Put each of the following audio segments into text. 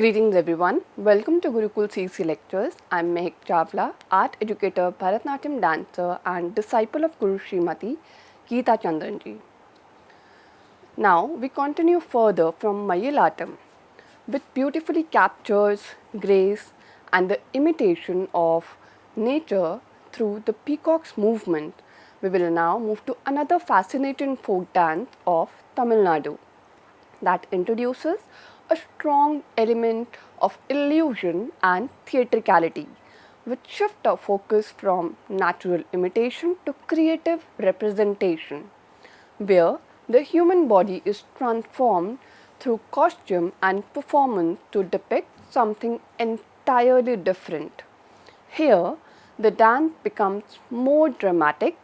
Greetings everyone. Welcome to Gurukul CC Lectures. I am Mehak Chawla, art educator, Bharatnatyam dancer and disciple of Guru Srimati Geeta Chandranji. Now we continue further from Mayilattam, which beautifully captures grace and the imitation of nature through the peacock's movement. We will now move to another fascinating folk dance of Tamil Nadu that introduces a strong element of illusion and theatricality, which shift our focus from natural imitation to creative representation, where the human body is transformed through costume and performance to depict something entirely different. Here, the dance becomes more dramatic,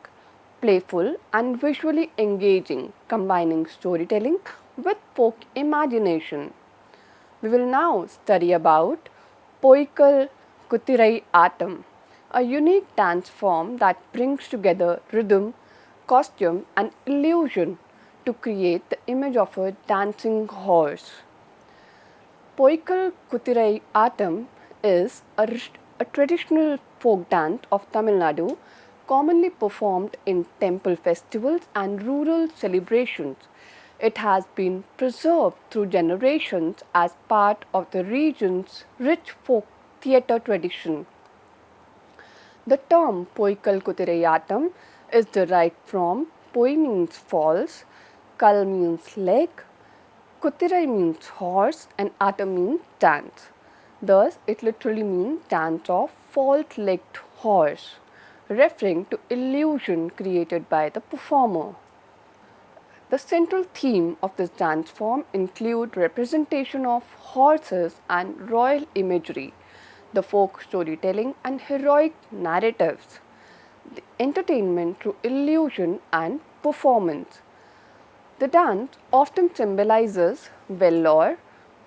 playful, and visually engaging, combining storytelling with folk imagination. We will now study about Poikkal Kuthirai Aattam, a unique dance form that brings together rhythm, costume, and illusion to create the image of a dancing horse. Poikkal Kuthirai Aattam is a traditional folk dance of Tamil Nadu, commonly performed in temple festivals and rural celebrations. It has been preserved through generations as part of the region's rich folk theatre tradition. The term Poikkal Kuthirai Aattam is derived from Poi means falls, Kal means leg, Kuthirai means horse, and Aattam means dance. Thus, it literally means dance of false-legged horse, referring to illusion created by the performer. The central theme of this dance form include representation of horses and royal imagery, the folk storytelling and heroic narratives, the entertainment through illusion and performance. The dance often symbolizes valor,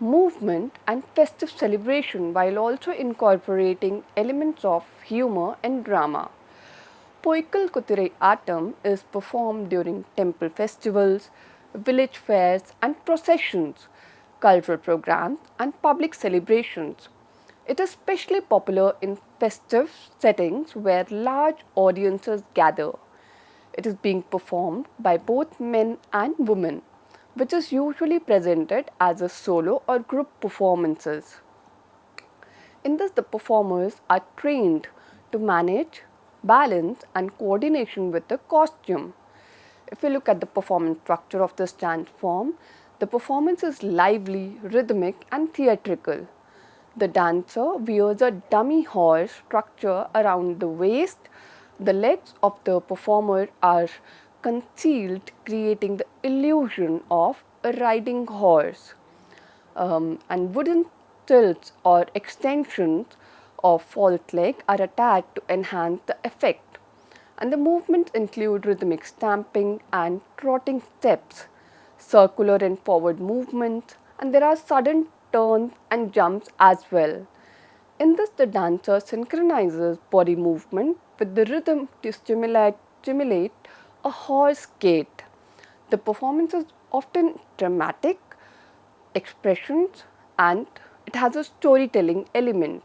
movement and festive celebration while also incorporating elements of humor and drama. Poikkal Kuthirai Aattam is performed during temple festivals, village fairs and processions, cultural programs and public celebrations. It is especially popular in festive settings where large audiences gather. It is being performed by both men and women, which is usually presented as a solo or group performances. In this, the performers are trained to manage balance and coordination with the costume. If we look at the performance structure of this dance form, the performance is lively, rhythmic and theatrical. The dancer wears a dummy horse structure around the waist. The legs of the performer are concealed, creating the illusion of a riding horse. And wooden stilts or extensions of false leg are attached to enhance the effect. And the movements include rhythmic stamping and trotting steps, circular and forward movements, and there are sudden turns and jumps as well. In this, the dancer synchronizes body movement with the rhythm to stimulate a horse gait. The performance is often dramatic, expressions, and it has a storytelling element.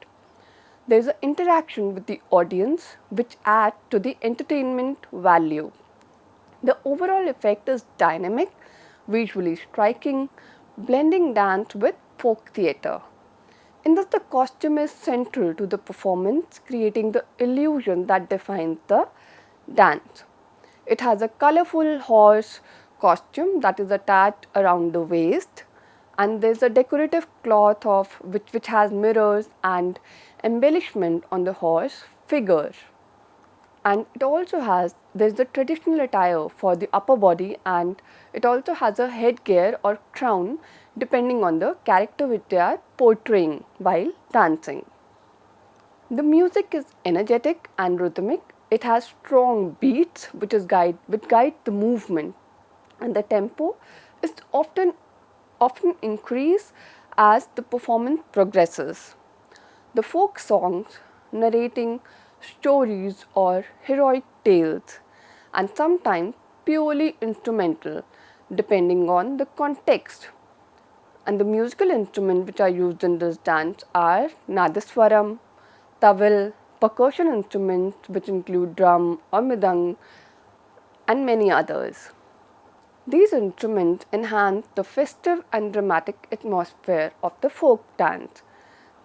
There is an interaction with the audience which adds to the entertainment value. The overall effect is dynamic, visually striking, blending dance with folk theatre. In this, the costume is central to the performance, creating the illusion that defines the dance. It has a colourful horse costume that is attached around the waist, and there is a decorative cloth of which has mirrors and embellishment on the horse figure. And it also has, there is the traditional attire for the upper body, and it also has a headgear or crown depending on the character which they are portraying while dancing. The music is energetic and rhythmic. It has strong beats which guide the movement, and the tempo is often increase as the performance progresses. The folk songs narrating stories or heroic tales, and sometimes purely instrumental depending on the context. And the musical instruments which are used in this dance are nadaswaram, tawil, percussion instruments which include drum or midang, and many others. These instruments enhance the festive and dramatic atmosphere of the folk dance.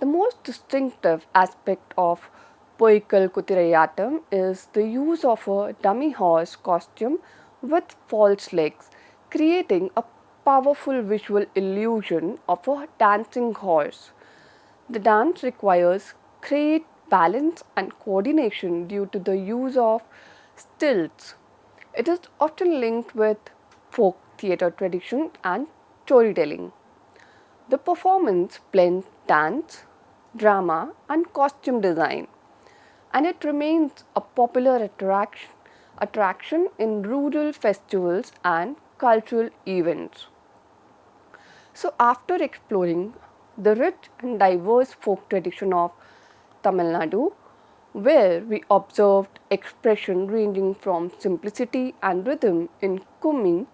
The most distinctive aspect of Poikkal Kuthirai Aattam is the use of a dummy horse costume with false legs, creating a powerful visual illusion of a dancing horse. The dance requires great balance and coordination due to the use of stilts. It is often linked with folk theatre tradition and storytelling. The performance blends dance, drama, and costume design, and it remains a popular attraction in rural festivals and cultural events. So, after exploring the rich and diverse folk tradition of Tamil Nadu, where we observed expression ranging from simplicity and rhythm in Kummi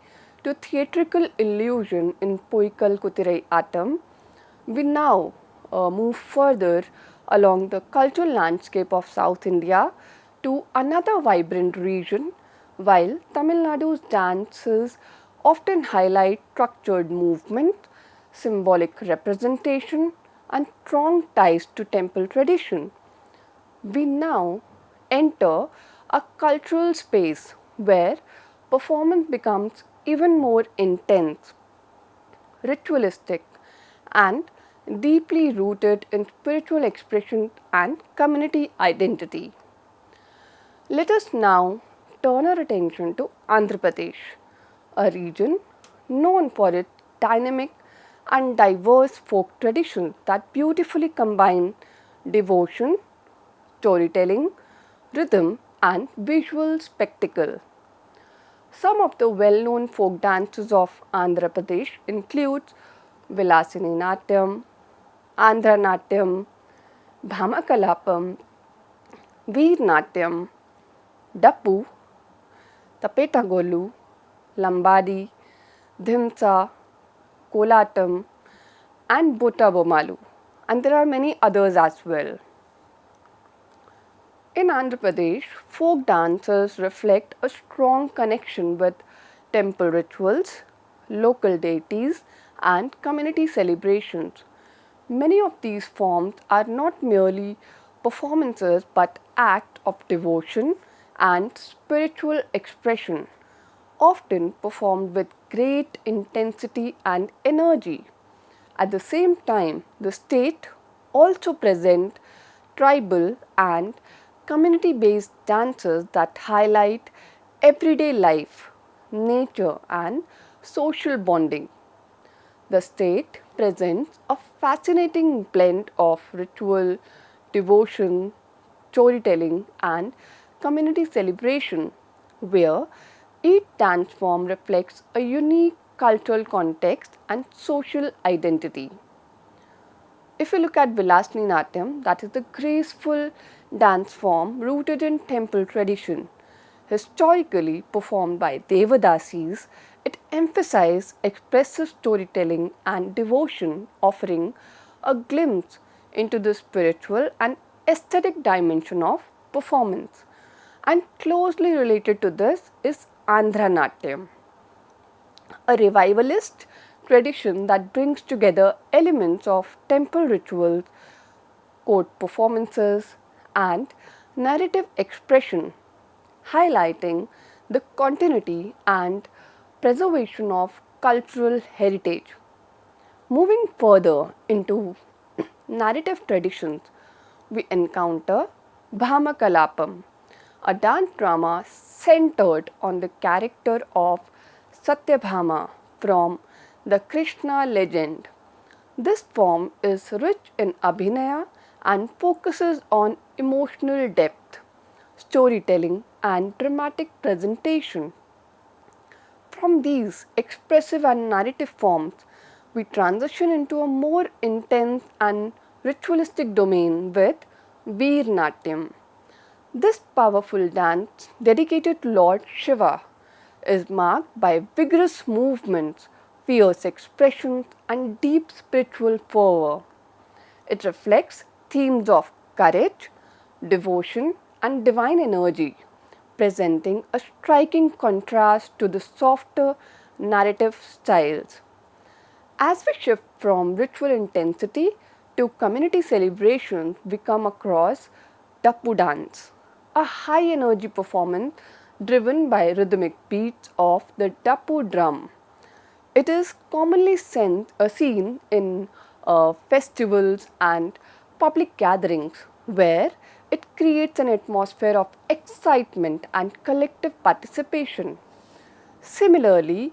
to theatrical illusion in Poikkal Kuthirai Aattam, we now move further along the cultural landscape of South India to another vibrant region. While Tamil Nadu's dances often highlight structured movement, symbolic representation, and strong ties to temple tradition, we now enter a cultural space where performance becomes even more intense, ritualistic, and deeply rooted in spiritual expression and community identity. Let us now turn our attention to Andhra Pradesh, a region known for its dynamic and diverse folk traditions that beautifully combine devotion, storytelling, rhythm, and visual spectacle. Some of the well-known folk dances of Andhra Pradesh include Vilasini Natyam, Andhra Natyam, Bhamakalapam, Veera Natyam, Dappu, Tapetagolu, Lambadi, Dhimsa, Kolatam, and Botabomalu, and there are many others as well. In Andhra Pradesh, folk dances reflect a strong connection with temple rituals, local deities, and community celebrations. Many of these forms are not merely performances but acts of devotion and spiritual expression, often performed with great intensity and energy. At the same time, the state also presents tribal and community-based dances that highlight everyday life, nature, and social bonding. The state presents a fascinating blend of ritual, devotion, storytelling, and community celebration, where each dance form reflects a unique cultural context and social identity. If you look at Vilasini Natyam, that is the graceful dance form rooted in temple tradition. Historically performed by Devadasis, it emphasizes expressive storytelling and devotion, offering a glimpse into the spiritual and aesthetic dimension of performance. And closely related to this is Andhra Natyam, a revivalist tradition that brings together elements of temple rituals, court performances, and narrative expression, highlighting the continuity and preservation of cultural heritage. Moving further into narrative traditions, we encounter Bhamakalapam, a dance drama centered on the character of Satyabhama from the Krishna legend. This form is rich in abhinaya and focuses on emotional depth, storytelling, and dramatic presentation. From these expressive and narrative forms, we transition into a more intense and ritualistic domain with Veera Natyam. This powerful dance, dedicated to Lord Shiva, is marked by vigorous movements, fierce expressions, and deep spiritual fervor. It reflects themes of courage, devotion, and divine energy, presenting a striking contrast to the softer narrative styles. As we shift from ritual intensity to community celebrations, we come across Dappu dance, a high energy performance driven by rhythmic beats of the Dappu drum. It is commonly seen in festivals and public gatherings where it creates an atmosphere of excitement and collective participation. Similarly,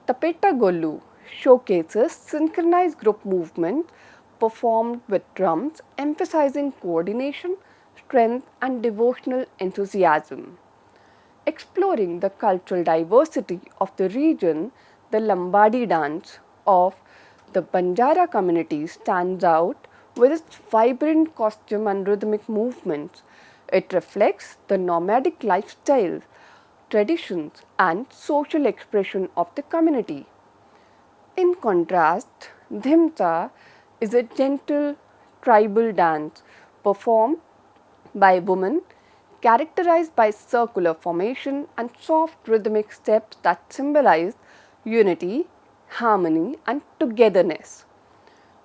Tapeta Gollu showcases synchronized group movement performed with drums, emphasizing coordination, strength, and devotional enthusiasm. Exploring the cultural diversity of the region, the Lambadi dance of the Banjara community stands out with its vibrant costume and rhythmic movements. It reflects the nomadic lifestyle, traditions, and social expression of the community. In contrast, Dhimta is a gentle tribal dance performed by women, characterized by circular formation and soft rhythmic steps that symbolize unity, harmony, and togetherness.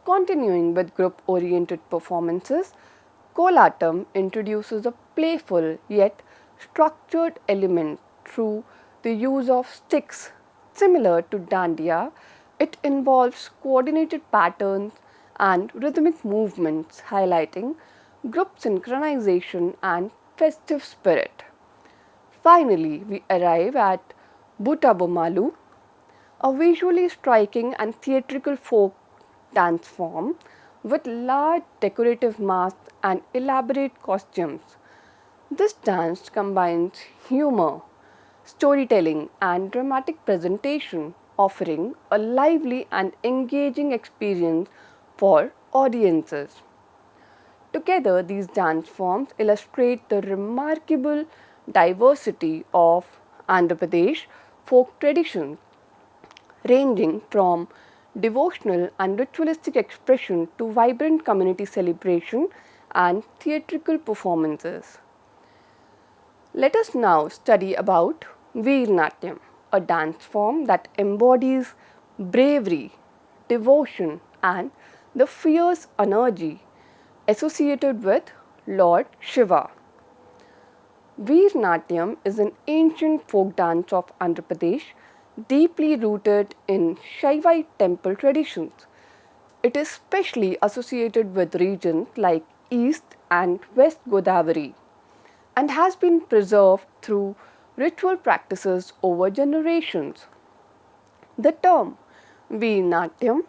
Continuing with group oriented performances, Kolattam introduces a playful yet structured element through the use of sticks. Similar to Dandiya, it involves coordinated patterns and rhythmic movements, highlighting group synchronization and festive spirit. Finally, we arrive at Buta Bomalu, a visually striking and theatrical folk dance form with large decorative masks and elaborate costumes. This dance combines humor, storytelling, and dramatic presentation, offering a lively and engaging experience for audiences. Together, these dance forms illustrate the remarkable diversity of Andhra Pradesh folk traditions, ranging from devotional and ritualistic expression to vibrant community celebration and theatrical performances. Let us now study about Veera Natyam, a dance form that embodies bravery, devotion, and the fierce energy associated with Lord Shiva. Veera Natyam is an ancient folk dance of Andhra Pradesh deeply rooted in Shaivite temple traditions. It is specially associated with regions like East and West Godavari and has been preserved through ritual practices over generations. The term Veer Natyam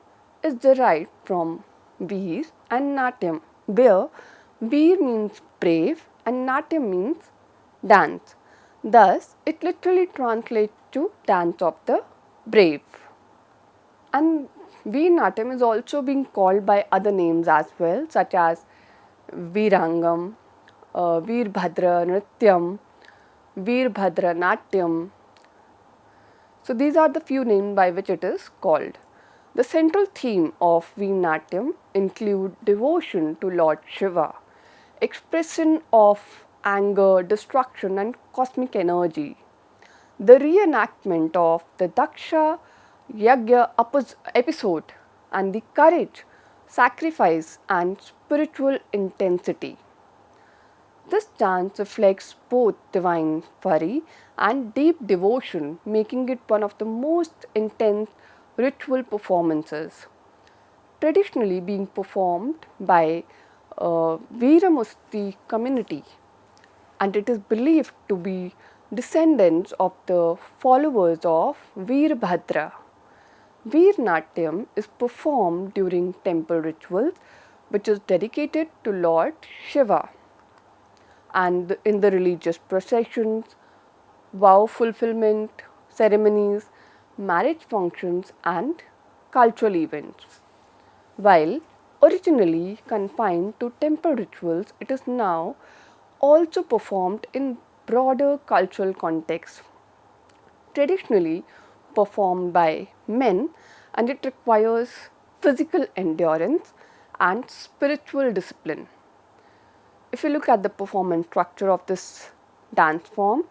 is derived from Veer and Natyam, where Veer means brave and Natyam means dance. Thus, it literally translates to dance of the brave. And Veer Natyam is also being called by other names as well, such as Veerangam, Veerbhadra Nrityam, Veerbhadra Natyam. So these are the few names by which it is called. The central theme of Veer Natyam include devotion to Lord Shiva, expression of anger, destruction, and cosmic energy. The reenactment of the Daksha Yagya episode and the courage, sacrifice, and spiritual intensity. This dance reflects both divine fury and deep devotion, making it one of the most intense ritual performances. Traditionally being performed by Veeramusti community, and it is believed to be descendants of the followers of Veerbhadra. Veer Natyam is performed during temple rituals which is dedicated to Lord Shiva, and in the religious processions, vow fulfillment ceremonies, marriage functions, and cultural events. While originally confined to temple rituals, it is now also performed in broader cultural contexts. Traditionally performed by men and it requires physical endurance and spiritual discipline. If you look at the performance structure of this dance form,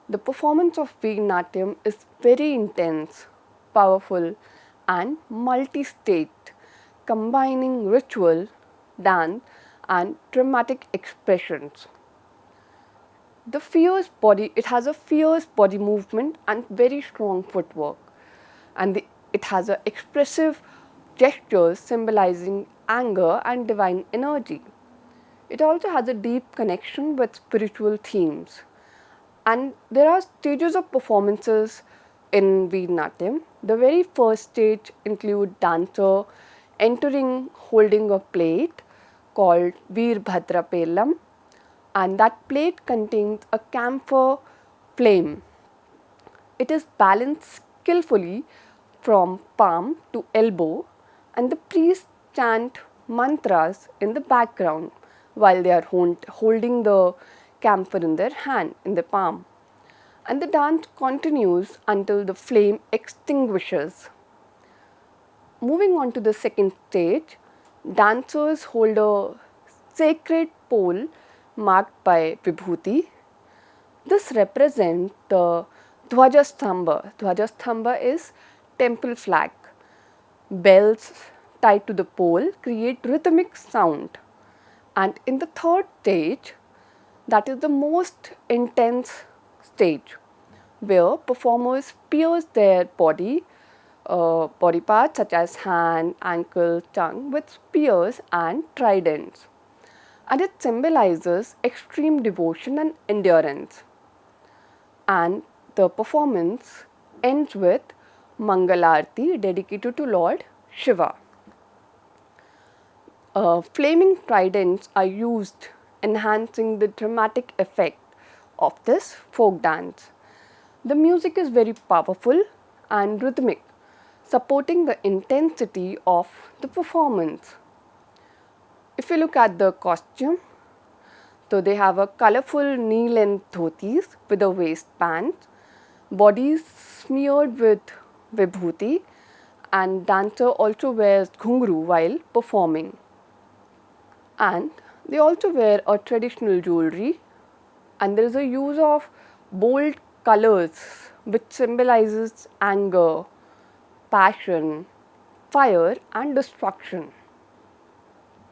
the performance of Veera Natyam is very intense, powerful, and multi state, combining ritual, dance, and dramatic expressions. It has a fierce body movement and very strong footwork, and it has a expressive gestures symbolizing anger and divine energy. It also has a deep connection with spiritual themes. And there are stages of performances in Veera. The very first stage include dancer entering holding a plate called Veerbhadra, and that plate contains a camphor flame. It is balanced skillfully from palm to elbow, and the priests chant mantras in the background while they are holding the camphor in their hand, in their palm. And the dance continues until the flame extinguishes. Moving on to the second stage, dancers hold a sacred pole marked by vibhuti. This represents the Dhwajastambha. Dhwajastambha is temple flag. Bells tied to the pole create rhythmic sound. And in the third stage, that is the most intense stage, where performers pierce their body parts such as hand, ankle, tongue with spears and tridents. And it symbolizes extreme devotion and endurance. And the performance ends with Mangalarti dedicated to Lord Shiva. Flaming tridents are used, enhancing the dramatic effect of this folk dance. The music is very powerful and rhythmic, supporting the intensity of the performance. If you look at the costume, so they have a colorful knee-length dhotis with a waistband, bodies smeared with vibhuti, and dancer also wears ghungru while performing. And they also wear a traditional jewelry, and there is a use of bold colors which symbolizes anger, passion, fire and destruction.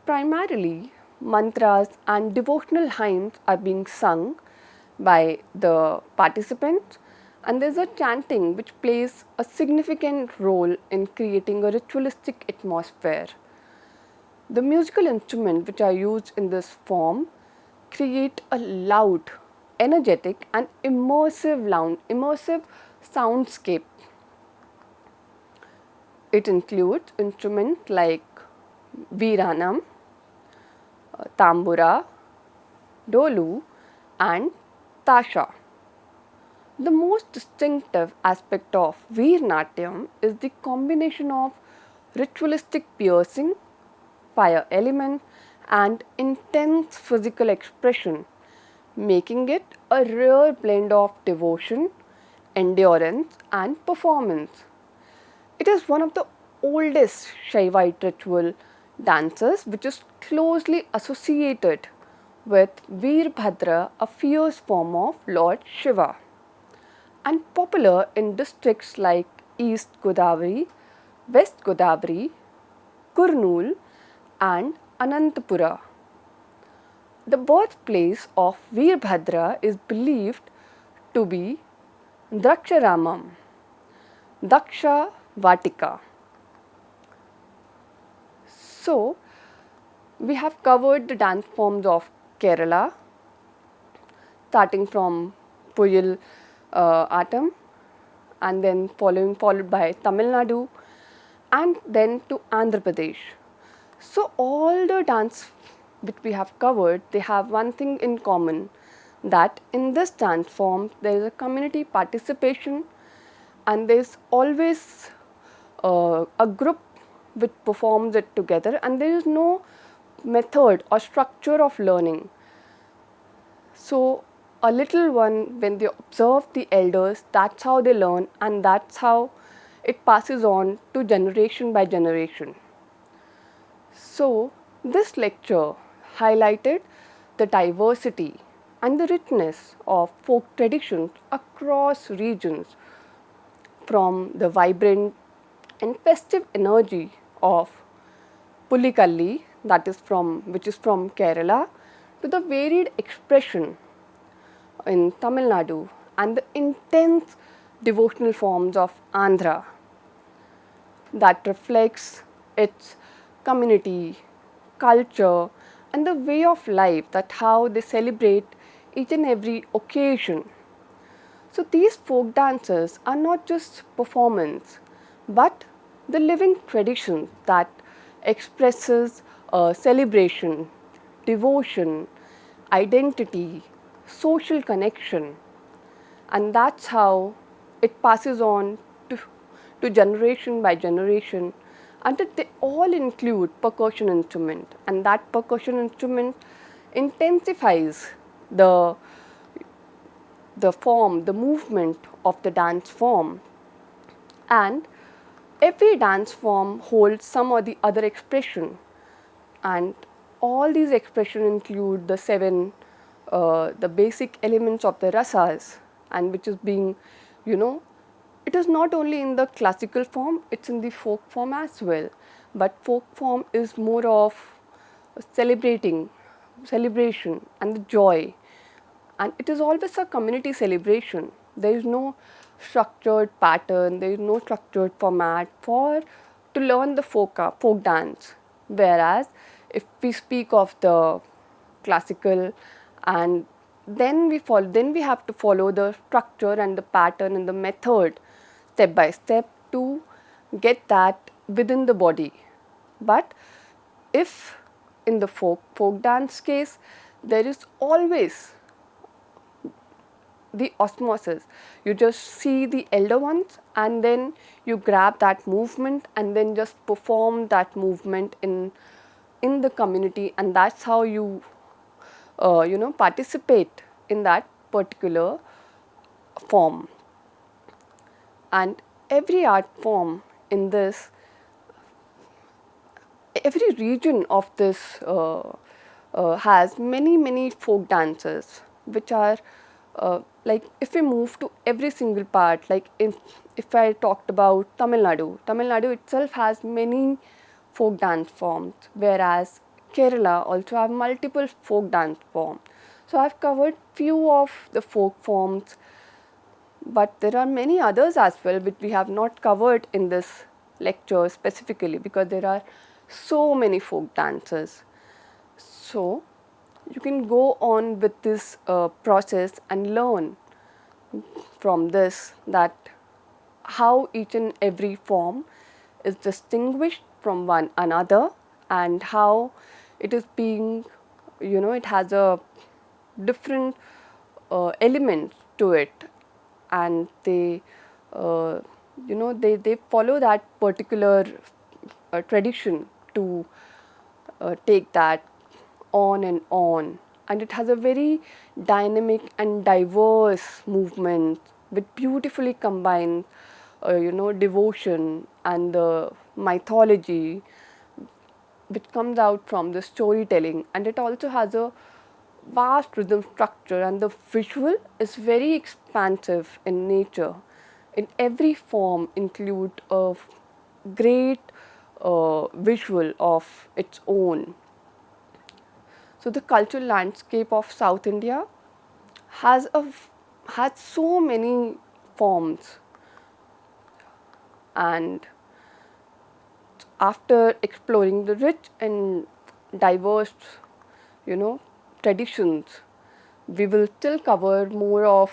Primarily, mantras and devotional hymns are being sung by the participants, and there is a chanting which plays a significant role in creating a ritualistic atmosphere. The musical instruments which are used in this form create a loud, energetic and immersive soundscape. It includes instruments like Veeranam, Tambura, Dolu and Tasha. The most distinctive aspect of Veera Natyam is the combination of ritualistic piercing, fire element and intense physical expression, making it a rare blend of devotion, endurance and performance. It is one of the oldest Shaivite ritual dances which is closely associated with Veerbhadra, a fierce form of Lord Shiva, and popular in districts like East Godavari, West Godavari, Kurnool and Anantapura. The birthplace of Veerbhadra is believed to be Draksharamam, Daksha Vatika. So, we have covered the dance forms of Kerala, starting from Poikkal Aattam, and then followed by Tamil Nadu, and then to Andhra Pradesh. So all the dance which we have covered, they have one thing in common, that in this dance form there is a community participation, and there is always a group which performs it together, and there is no method or structure of learning. So a little one, when they observe the elders, that's how they learn, and that's how it passes on to generation by generation. So, this lecture highlighted the diversity and the richness of folk traditions across regions, from the vibrant and festive energy of Pulikali, which is from Kerala, to the varied expression in Tamil Nadu and the intense devotional forms of Andhra that reflects its community, culture, and the way of life, that how they celebrate each and every occasion. So these folk dances are not just performance, but the living tradition that expresses celebration, devotion, identity, social connection, and that's how it passes on to generation by generation until they all include percussion instrument, and that percussion instrument intensifies the form, the movement of the dance form. And every dance form holds some or the other expression, and all these expressions include the seven, the basic elements of the rasas, and which is being, you know, it is not only in the classical form, it's in the folk form as well. But folk form is more of celebration and the joy, and it is always a community celebration. There is no structured pattern, there is no structured format for to learn the folk dance. Whereas if we speak of the classical, and then we have to follow the structure and the pattern and the method step by step to get that within the body. But if in the folk dance case, there is always the osmosis. You just see the elder ones, and then you grab that movement and then just perform that movement in the community, and that's how you participate in that particular form. And every art form in this, every region of this has many folk dances, which are like if we move to every single part, like if I talked about Tamil Nadu itself has many folk dance forms, whereas Kerala also have multiple folk dance forms. So I've covered few of the folk forms, but there are many others as well which we have not covered in this lecture specifically, because there are so many folk dances. So you can go on with this process and learn from this that how each and every form is distinguished from one another, and how it is being, it has a different elements to it, and they they follow that particular tradition to take that on, and it has a very dynamic and diverse movement with beautifully combined devotion and the mythology which comes out from the storytelling, and it also has a vast rhythm structure, and the visual is very expansive in nature. In every form include a great visual of its own. So the cultural landscape of South India has so many forms, and after exploring the rich and diverse, traditions, we will still cover more of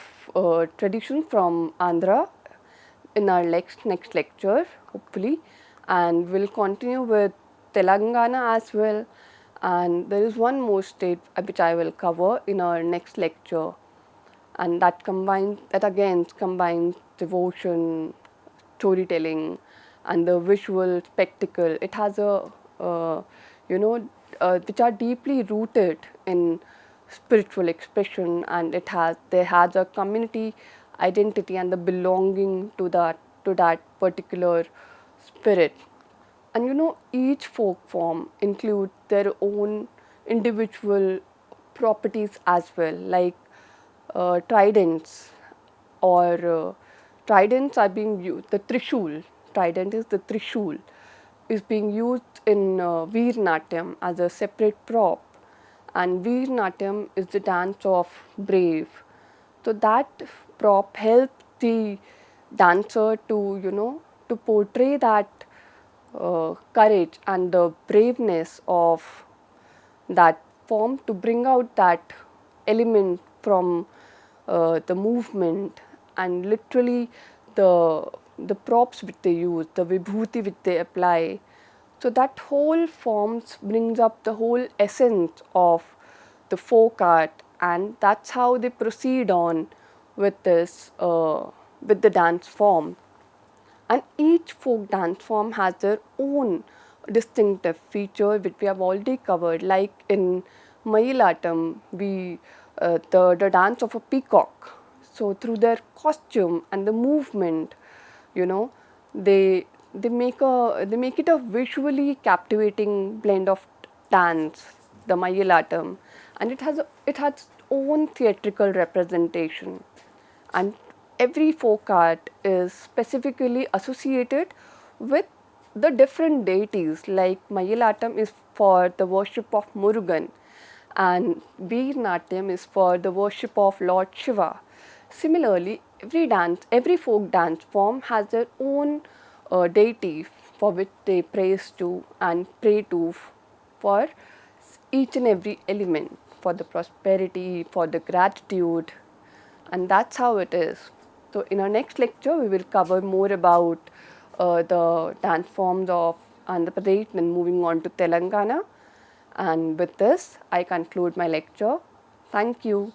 tradition from Andhra in our next lecture, hopefully, and we'll continue with Telangana as well. And there is one more state which I will cover in our next lecture, and that again combines devotion, storytelling, and the visual spectacle. It has a which are deeply rooted in spiritual expression, and there has a community identity and the belonging to to that particular spirit. And each folk form includes their own individual properties as well, like tridents or tridents are being used. The trishul, trident is the trishul, is being used in Veera Natyam as a separate prop, and Veera Natyam is the dance of brave. So that prop helps the dancer to to portray that courage and the braveness of that form, to bring out that element from the movement, and literally the props which they use, the vibhuti which they apply. So that whole forms brings up the whole essence of the folk art, and that's how they proceed on with this with the dance form. And each folk dance form has their own distinctive feature, which we have already covered. Like in Mayilattam, the dance of a peacock. So through their costume and the movement, you know, they make it a visually captivating blend of dance, the Mayilattam, and it has its own theatrical representation. And every folk art is specifically associated with the different deities. Like Mayilattam is for the worship of Murugan, and Veer Natyam is for the worship of Lord Shiva. Similarly, every folk dance form has their own deity for which they praise to and pray to for each and every element, for the prosperity, for the gratitude, and that's how it is. So, in our next lecture, we will cover more about the dance forms of Andhra Pradesh, then moving on to Telangana. And with this, I conclude my lecture. Thank you.